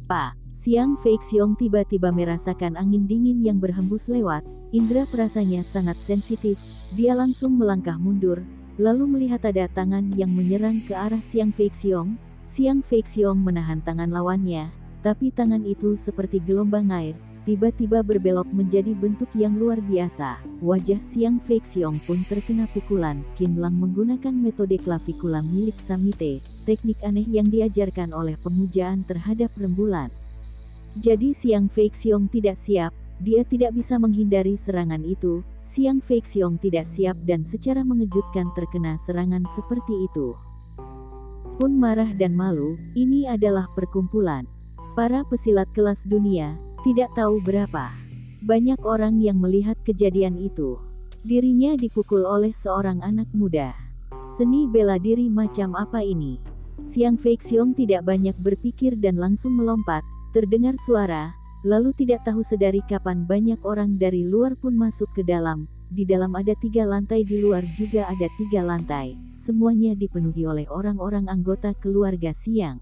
Pak, Xiang Feixiong tiba-tiba merasakan angin dingin yang berhembus lewat, indera perasanya sangat sensitif, dia langsung melangkah mundur, lalu melihat ada tangan yang menyerang ke arah Xiang Feixiong. Xiang Feixiong menahan tangan lawannya, tapi tangan itu seperti gelombang air, tiba-tiba berbelok menjadi bentuk yang luar biasa. Wajah Xiang Feixiong pun terkena pukulan. Qinlang menggunakan metode clavicula milik Samite, teknik aneh yang diajarkan oleh pemujaan terhadap rembulan. Jadi Xiang Feixiong tidak siap, dia tidak bisa menghindari serangan itu. Xiang Feixiong tidak siap dan secara mengejutkan terkena serangan seperti itu. Pun marah dan malu, ini adalah perkumpulan para pesilat kelas dunia, tidak tahu berapa banyak orang yang melihat kejadian itu. Dirinya dipukul oleh seorang anak muda. Seni bela diri macam apa ini? Xiang Feixiong tidak banyak berpikir dan langsung melompat. Terdengar suara, lalu tidak tahu sedari kapan banyak orang dari luar pun masuk ke dalam. Di dalam ada 3 lantai, di luar juga ada 3 lantai. Semuanya dipenuhi oleh orang-orang anggota keluarga Xiang.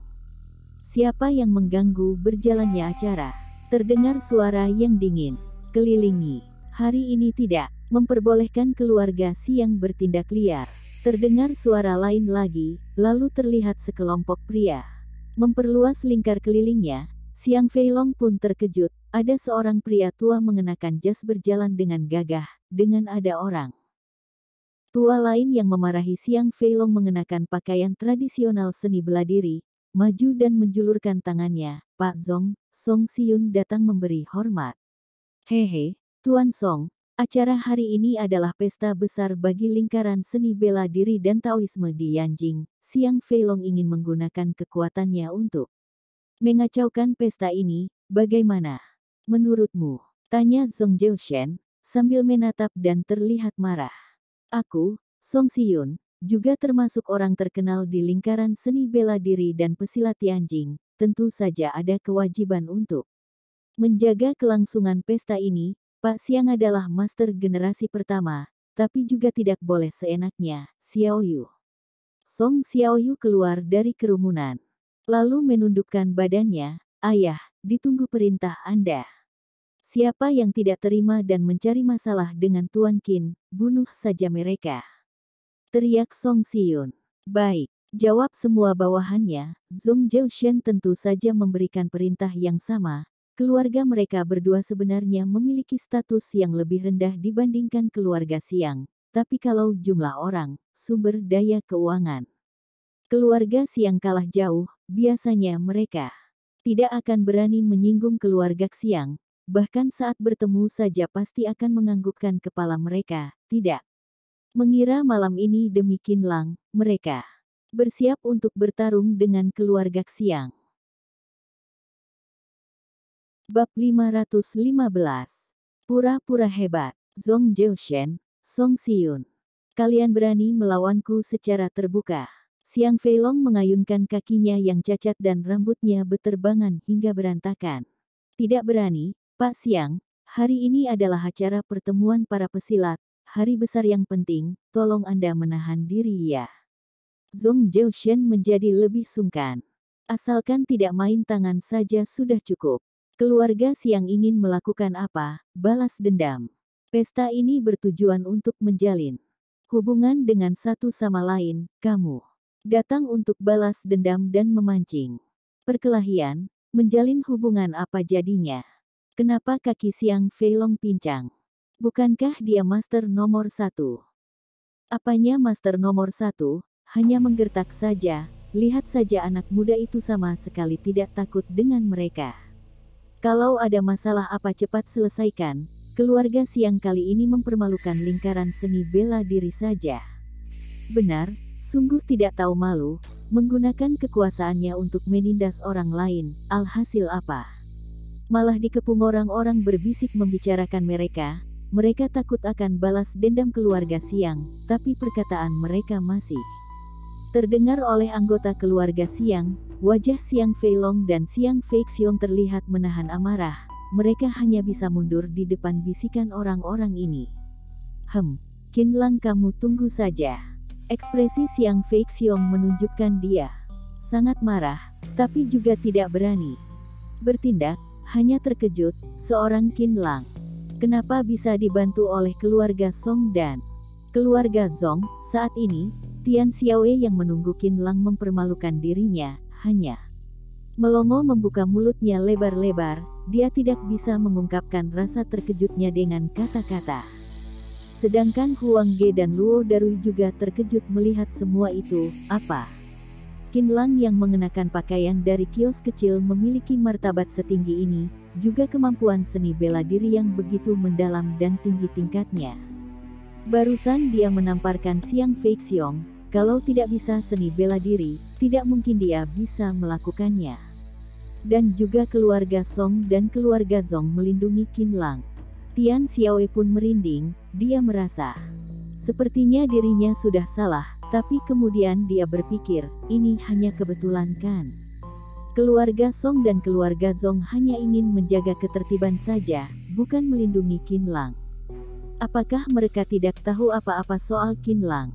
Siapa yang mengganggu berjalannya acara? Terdengar suara yang dingin. Kelilingi. Hari ini tidak memperbolehkan keluarga Xiang bertindak liar. Terdengar suara lain lagi, lalu terlihat sekelompok pria memperluas lingkar kelilingnya. Xiang Feilong pun terkejut. Ada seorang pria tua mengenakan jas berjalan dengan gagah. Dengan ada orang tua lain yang memarahi Xiang Feilong mengenakan pakaian tradisional seni bela diri, maju dan menjulurkan tangannya. Pak Zong, Song Xiyun datang memberi hormat. Hehe, Tuan Song, acara hari ini adalah pesta besar bagi lingkaran seni bela diri dan Taoisme di Yanjing. Xiang Feilong ingin menggunakan kekuatannya untuk mengacaukan pesta ini, bagaimana? Menurutmu? Tanya Zhong Jiushen, sambil menatap dan terlihat marah. Aku, Song Xiyun, juga termasuk orang terkenal di lingkaran seni bela diri dan pesilat Yanjing, tentu saja ada kewajiban untuk menjaga kelangsungan pesta ini. Pak Xiang adalah master generasi pertama, tapi juga tidak boleh seenaknya. Xiaoyu. Song Xiaoyu keluar dari kerumunan, lalu menundukkan badannya. Ayah, ditunggu perintah Anda. Siapa yang tidak terima dan mencari masalah dengan Tuan Qin, bunuh saja mereka. Teriak Song Xiyun. Baik, jawab semua bawahannya. Zhong Jiushen tentu saja memberikan perintah yang sama. Keluarga mereka berdua sebenarnya memiliki status yang lebih rendah dibandingkan keluarga Xiang. Tapi kalau jumlah orang, sumber daya keuangan, keluarga Xiang kalah jauh, biasanya mereka tidak akan berani menyinggung keluarga Xiang. Bahkan saat bertemu saja pasti akan menganggukkan kepala mereka. Tidak mengira malam ini demi Qinlang, mereka bersiap untuk bertarung dengan keluarga Xiang. Bab 515. Pura-pura hebat. Zhong Jiushen, Song Si-yun. Kalian berani melawanku secara terbuka. Siang Feilong mengayunkan kakinya yang cacat dan rambutnya beterbangan hingga berantakan. Tidak berani, Pak Siang. Hari ini adalah acara pertemuan para pesilat. Hari besar yang penting, tolong Anda menahan diri ya. Zhong Jiushen menjadi lebih sungkan. Asalkan tidak main tangan saja sudah cukup. Keluarga Siang ingin melakukan apa? Balas dendam. Pesta ini bertujuan untuk menjalin hubungan dengan satu sama lain. Kamu datang untuk balas dendam dan memancing perkelahian. Menjalin hubungan apa jadinya? Kenapa kaki Siang Feilong pincang? Bukankah dia master nomor 1? Apanya master nomor 1? Hanya menggertak saja. Lihat saja anak muda itu sama sekali tidak takut dengan mereka. Kalau ada masalah apa cepat selesaikan. Keluarga Siang kali ini mempermalukan lingkaran seni bela diri saja. Benar, sungguh tidak tahu malu, menggunakan kekuasaannya untuk menindas orang lain. Alhasil apa? Malah dikepung orang-orang berbisik membicarakan mereka. Mereka takut akan balas dendam keluarga Siang, tapi perkataan mereka masih terdengar oleh anggota keluarga Siang. Wajah Siang Feilong dan Siang Feixiong terlihat menahan amarah. Mereka hanya bisa mundur di depan bisikan orang-orang ini. Qinlang, kamu tunggu saja. Ekspresi Siang Feixiong menunjukkan dia sangat marah, tapi juga tidak berani bertindak, hanya terkejut. Seorang Qinlang kenapa bisa dibantu oleh keluarga Song dan keluarga Zhong? Saat ini, Tian Xiaowei yang menunggu Qinlang mempermalukan dirinya, hanya melongo membuka mulutnya lebar-lebar. Dia tidak bisa mengungkapkan rasa terkejutnya dengan kata-kata. Sedangkan Huang Ge dan Luo Darui juga terkejut melihat semua itu. Apa? Qinlang yang mengenakan pakaian dari kios kecil memiliki martabat setinggi ini, juga kemampuan seni bela diri yang begitu mendalam dan tinggi tingkatnya. Barusan dia menamparkan Siang Feixiong. Kalau tidak bisa seni bela diri, tidak mungkin dia bisa melakukannya. Dan juga keluarga Song dan keluarga Zhong melindungi Qinlang. Tian Xiaowei pun merinding. Dia merasa sepertinya dirinya sudah salah, tapi kemudian dia berpikir, ini hanya kebetulan kan? Keluarga Song dan keluarga Zhong hanya ingin menjaga ketertiban saja, bukan melindungi Qinlang. Apakah mereka tidak tahu apa-apa soal Qinlang?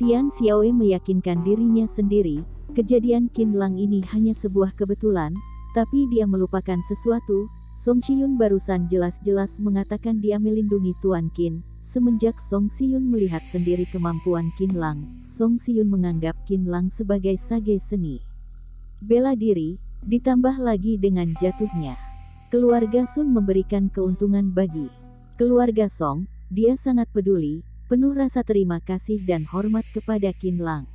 Tian Xiaowei meyakinkan dirinya sendiri, kejadian Qinlang ini hanya sebuah kebetulan, tapi dia melupakan sesuatu. Song Si-yun barusan jelas-jelas mengatakan dia melindungi Tuan Qin. Semenjak Song Si-yun melihat sendiri kemampuan Qinlang, Song Si-yun menganggap Qinlang sebagai sage seni bela diri, ditambah lagi dengan jatuhnya keluarga Sun memberikan keuntungan bagi keluarga Song. Dia sangat peduli, penuh rasa terima kasih dan hormat kepada Qinlang.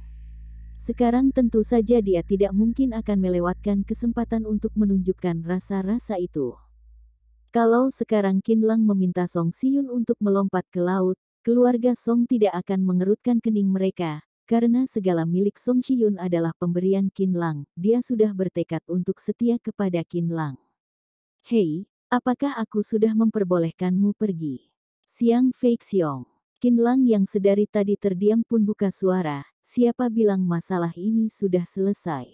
Sekarang tentu saja dia tidak mungkin akan melewatkan kesempatan untuk menunjukkan rasa-rasa itu. Kalau sekarang Qinlang meminta Song Si-yun untuk melompat ke laut, keluarga Song tidak akan mengerutkan kening mereka, karena segala milik Song Si-yun adalah pemberian Qinlang. Dia sudah bertekad untuk setia kepada Qinlang. Hei, apakah aku sudah memperbolehkanmu pergi? Siang Feixiong. Qinlang yang sedari tadi terdiam pun buka suara. Siapa bilang masalah ini sudah selesai?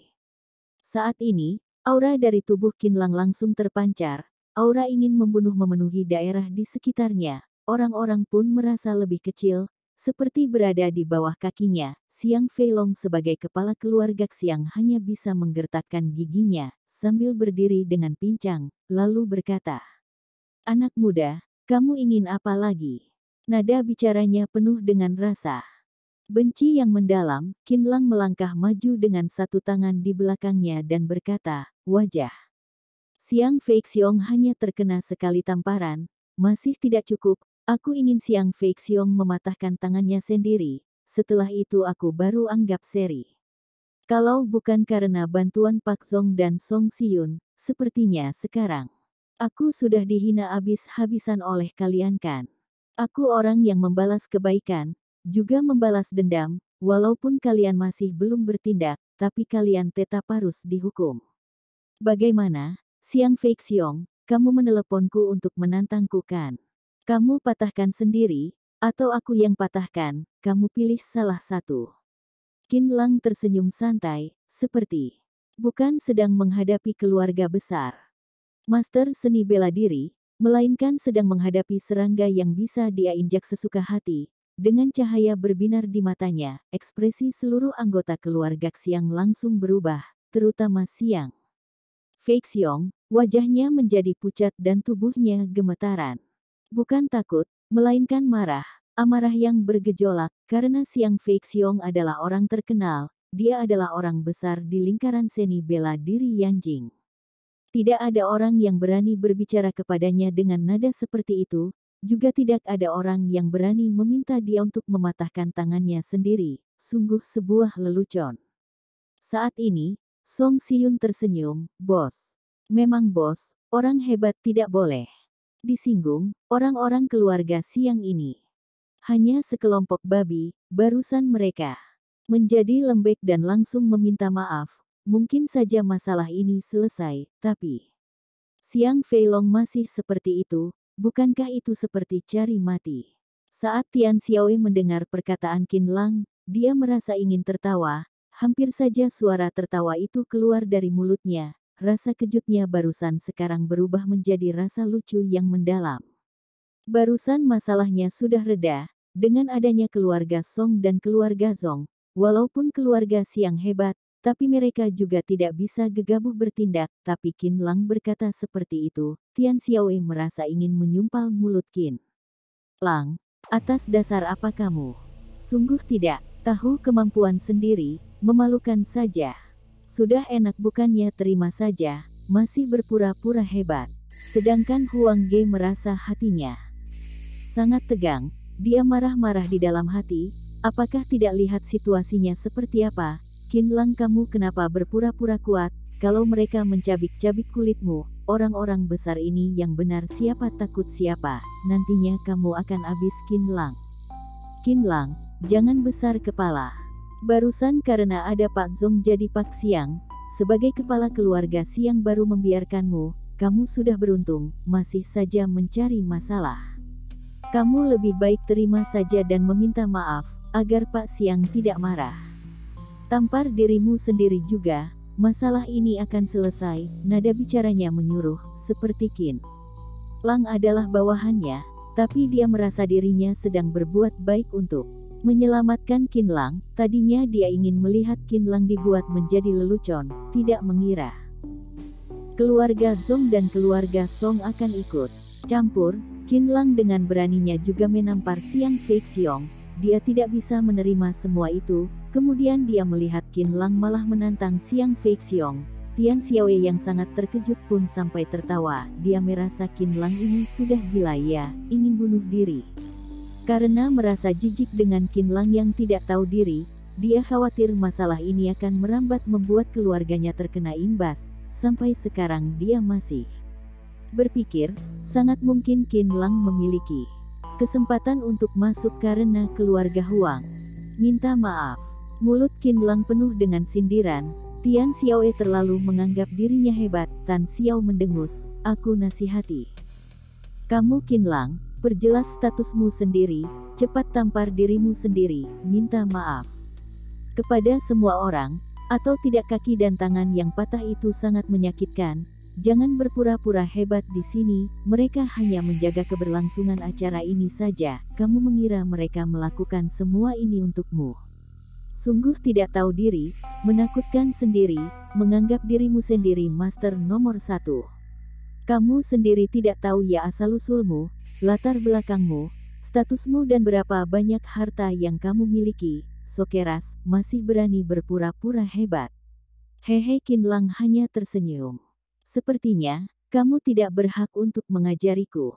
Saat ini, aura dari tubuh Qinlang langsung terpancar. Aura ingin membunuh memenuhi daerah di sekitarnya. Orang-orang pun merasa lebih kecil, seperti berada di bawah kakinya. Siang Feilong sebagai kepala keluarga Xiang hanya bisa menggertakkan giginya, sambil berdiri dengan pincang, lalu berkata, "Anak muda, kamu ingin apa lagi?" Nada bicaranya penuh dengan rasa benci yang mendalam. Qinlang melangkah maju dengan satu tangan di belakangnya dan berkata, "Wajah Siang Feixiong hanya terkena sekali tamparan, masih tidak cukup. Aku ingin Siang Feixiong mematahkan tangannya sendiri. Setelah itu aku baru anggap seri. Kalau bukan karena bantuan Pak Zhong dan Song Si-yun, sepertinya sekarang aku sudah dihina habis-habisan oleh kalian kan? Aku orang yang membalas kebaikan, juga membalas dendam. Walaupun kalian masih belum bertindak, tapi kalian tetap harus dihukum." "Bagaimana, Siang Feixiong, kamu meneleponku untuk menantangku kan? Kamu patahkan sendiri, Atau aku yang patahkan, kamu pilih salah satu. Qin Lang tersenyum santai, seperti bukan sedang menghadapi keluarga besar. Master seni bela diri, melainkan sedang menghadapi serangga yang bisa dia injak sesuka hati. Dengan cahaya berbinar di matanya, ekspresi seluruh anggota keluarga Xiang langsung berubah, terutama Xiang Fei Xiong, wajahnya menjadi pucat dan tubuhnya gemetaran. Bukan takut, melainkan marah. Amarah yang bergejolak, karena Xiang Fei Xiong adalah orang terkenal, dia adalah orang besar di lingkaran seni bela diri Yanjing. Tidak ada orang yang berani berbicara kepadanya dengan nada seperti itu, juga tidak ada orang yang berani meminta dia untuk mematahkan tangannya sendiri, sungguh sebuah lelucon. Saat ini, Song Siyun tersenyum, "Bos. Memang bos, orang hebat tidak boleh disinggung, orang-orang keluarga Xiang ini hanya sekelompok babi, barusan mereka menjadi lembek dan langsung meminta maaf. Mungkin saja masalah ini selesai, tapi Xiang Feilong masih seperti itu, bukankah itu seperti cari mati?" Saat Tian Xiaowei mendengar perkataan Qin Lang, dia merasa ingin tertawa, hampir saja suara tertawa itu keluar dari mulutnya, rasa kejutnya barusan sekarang berubah menjadi rasa lucu yang mendalam. Barusan masalahnya sudah reda, dengan adanya keluarga Song dan keluarga Zong, walaupun keluarga Xiang hebat, tapi mereka juga tidak bisa gegabah bertindak, tapi Qin Lang berkata seperti itu, Tian Xiaowei merasa ingin menyumpal mulut Qin Lang. Atas dasar apa kamu? Sungguh tidak tahu kemampuan sendiri, memalukan saja. Sudah enak bukannya terima saja, masih berpura-pura hebat. Sedangkan Huang Ge merasa hatinya sangat tegang. Dia marah-marah di dalam hati, apakah tidak lihat situasinya seperti apa? Qin Lang, kamu kenapa berpura-pura kuat, kalau mereka mencabik-cabik kulitmu, orang-orang besar ini yang benar siapa takut siapa, nantinya kamu akan habis. Qin Lang. Qin Lang, jangan besar kepala. Barusan karena ada Pak Zong jadi Pak Xiang, sebagai kepala keluarga Xiang baru membiarkanmu, kamu sudah beruntung, masih saja mencari masalah. Kamu lebih baik terima saja dan meminta maaf, agar Pak Xiang tidak marah. Tampar dirimu sendiri juga, masalah ini akan selesai, nada bicaranya menyuruh, seperti Qin Lang adalah bawahannya, tapi dia merasa dirinya sedang berbuat baik untuk menyelamatkan Qin Lang. Tadinya dia ingin melihat Qin Lang dibuat menjadi lelucon, tidak mengira keluarga Zong dan keluarga Song akan ikut campur. Qin Lang dengan beraninya juga menampar Xiang Fei Xiong. Dia tidak bisa menerima semua itu. Kemudian dia melihat Qin Lang malah menantang Xiang Fei Xiong. Tian Xiaowei yang sangat terkejut pun sampai tertawa. Dia merasa Qin Lang ini sudah gila ya, ingin bunuh diri. Karena merasa jijik dengan Qin Lang yang tidak tahu diri, dia khawatir masalah ini akan merambat membuat keluarganya terkena imbas. Sampai sekarang dia masih berpikir, sangat mungkin Qin Lang memiliki kesempatan untuk masuk karena keluarga Huang minta maaf. Mulut Qin Lang penuh dengan sindiran. Tian Xiaowei terlalu menganggap dirinya hebat. Tan Xiao mendengus, aku nasihati kamu Qin Lang, perjelas statusmu sendiri, cepat tampar dirimu sendiri, minta maaf kepada semua orang, atau tidak kaki dan tangan yang patah itu sangat menyakitkan. Jangan berpura-pura hebat di sini, mereka hanya menjaga keberlangsungan acara ini saja. Kamu mengira mereka melakukan semua ini untukmu? Sungguh tidak tahu diri, menakutkan sendiri, menganggap dirimu sendiri master nomor 1. Kamu sendiri tidak tahu ya asal-usulmu, latar belakangmu, statusmu dan berapa banyak harta yang kamu miliki. Sokeras, masih berani berpura-pura hebat. Hehe. Qin Lang hanya tersenyum. Sepertinya, kamu tidak berhak untuk mengajariku.